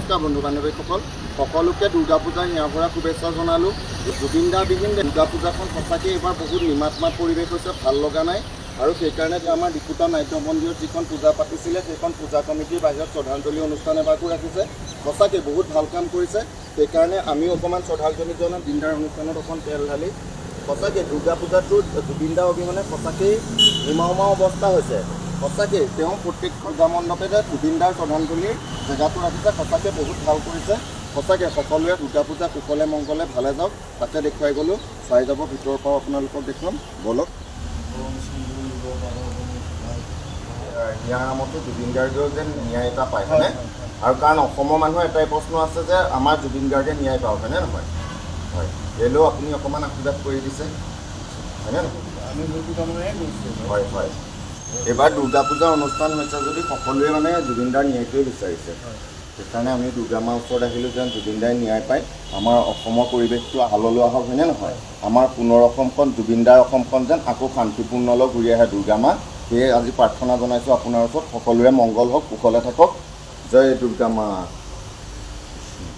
নমস্কাৰ বন্ধু বান্ধৱীসকল, সকলোকে দুৰ্গা পূজাৰ হিয়াভৰা শুভেচ্ছা জনালোঁ। জুবিন দা বিহীন দুৰ্গা পূজাখন সঁচাকৈ এইবাৰ বহুত নিমাত পৰিৱেশ হৈছে, ভাল লগা নাই। আৰু সেইকাৰণে আমাৰ ডিপুতা নাট্য মন্দিৰত যিখন পূজা পাতিছিলে সেইখন পূজা কমিটিৰ বাহিৰত শ্ৰদ্ধাঞ্জলি অনুষ্ঠান এভাগো ৰাখিছে। সঁচাকৈ বহুত ভাল কাম কৰিছে। সেইকাৰণে আমিও অকণমান শ্ৰদ্ধাঞ্জলি জনাম। দিনদাৰ অনুষ্ঠানত অকণ তেল ঢালি সঁচাকৈ দুৰ্গা পূজাটোত জুবিন দা অবিহনে সঁচাকৈ উমাউমা অৱস্থা হৈছে। সঁচাকৈ তেওঁ প্ৰত্যেক পূজা মণ্ডপে যে জুবিন দাৰ শ্ৰদ্ধাঞ্জলিৰ জেগাটো ৰাখিছে, সঁচাকৈ বহুত ভাল কৰিছে। সঁচাকৈ সকলোৱে দুৰ্গা পূজা কুশলে মংগলে ভালে যাওক তাকে দেখুৱাই গ'লোঁ। চাই যাব, ভিতৰৰ পৰাও আপোনালোকক দেখুৱাম, বলক। নিয়ামতো জুবিন গাৰ্গেও যেন ন্যায় এটা পায়, হয়নে? আৰু কাৰণ অসমৰ মানুহৰ এটাই প্ৰশ্ন আছে যে আমাৰ জুবিন গাৰ্গে ন্যায় পাওক, হয়নে নহয়? হয়, এইলৈও আপুনি অকণমান আশীৰ্বাদ কৰি দিছে, হয়নে নহয়? হয় হয়, এইবাৰ দুৰ্গা পূজাৰ অনুষ্ঠান হৈছে যদি সকলোৱে মানে জুবিন দাৰ ন্যায়টোৱে বিচাৰিছে। সেইকাৰণে আমি দুৰ্গা মাৰ ওচৰত আহিলোঁ যেন জুবিন দাই ন্যায় পায়, আমাৰ অসমৰ পৰিৱেশটো আললোৱা হওক, হয়নে নহয়? আমাৰ পুনৰ অসমখন জুবিন দাৰ অসমখন যেন আকৌ শান্তিপূৰ্ণলৈ ঘূৰি আহে দুৰ্গা মা। সেয়ে আজি প্ৰাৰ্থনা জনাইছোঁ আপোনাৰ ওচৰত, সকলোৰে মংগল হওক, কুশলে থাকক। জয় দুৰ্গা মা।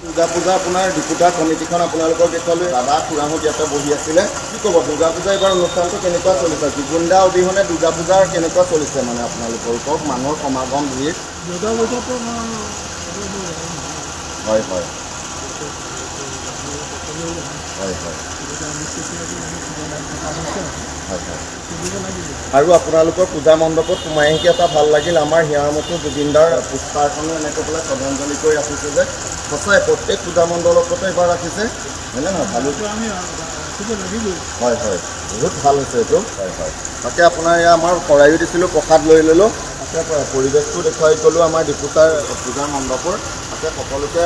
দুৰ্গা পূজা আপোনাৰ ডিপুতা কমিটিখন আপোনালোকৰ দেখুৱালৈ দাদা খুৰাহঁত ইয়াতে বহি আছিলে। কি ক'ব, দুৰ্গা পূজা এইবাৰ অনুষ্ঠানটো কেনেকুৱা চলিছে? জুবিন দা অবিহনে দুৰ্গা পূজাৰ কেনেকুৱা চলিছে মানে আপোনালোকৰ কওক? মানুহৰ সমাগম ভিৰ। দুৰ্গা পূজাটো হয় হয় হয় হয় আৰু আপোনালোকৰ পূজা মণ্ডপত সোমাই আহি এটা ভাল লাগিল। আমাৰ হিয়ামতো জুবিনদাৰ পোষ্টাৰখনো এনেকৈ পেলাই শ্ৰদ্ধাঞ্জলি কৰি ৰাখিছে যে সঁচাই প্ৰত্যেক পূজা মণ্ডপতে এইবাৰ ৰাখিছে, হয়নে নহয়? ভালো হয় হয়, বহুত ভাল হৈছে এইটো। হয় হয়, তাকে আপোনাৰ এয়া আমাৰ শৰাইও দিছিলোঁ, প্ৰসাদ লৈ ল'লোঁ। তাকে পৰিৱেশটো দেখুৱাই গ'লোঁ আমাৰ ডিপুতাৰ পূজা মণ্ডপৰ। তাকে সকলোকে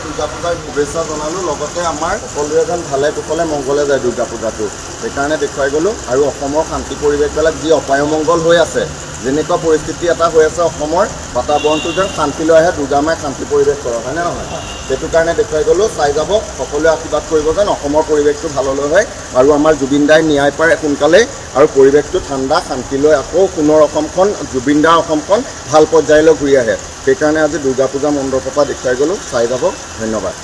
দুৰ্গা পূজাৰ শুভেচ্ছা জনালোঁ। লগতে আমাৰ সকলোৱে যেন ভালে কুশলে মংগলে যায় দুৰ্গা পূজাটো, সেইকাৰণে দেখুৱাই গ'লোঁ। আৰু অসমৰ শান্তি পৰিৱেশবিলাক যি অপায়মংগল হৈ আছে, যেনেকুৱা পৰিস্থিতি এটা হৈ আছে অসমৰ বাতাবৰণটো যেন শান্তিলৈ আহে, দুৰ্গা মাই শান্তি পৰিৱেশ কৰক, হয়নে নহয়? সেইটো কাৰণে দেখুৱাই গ'লোঁ। চাই যাব, সকলোৱে আশীৰ্বাদ কৰিব যেন অসমৰ পৰিৱেশটো ভাললৈ হয় আৰু আমাৰ জুবিন দাই ন্যায় পায় সোনকালেই, আৰু পৰিৱেশটো ঠাণ্ডা শান্তিলৈ আকৌ পুনৰ অসমখন জুবিন দাৰ অসমখন ভাল পৰ্যায়লৈ ঘূৰি আহে। সেইকাৰণে আজি দুৰ্গা পূজা মণ্ডপৰ পৰা দেখুৱাই গ'লোঁ। চাই যাব, ধন্যবাদ।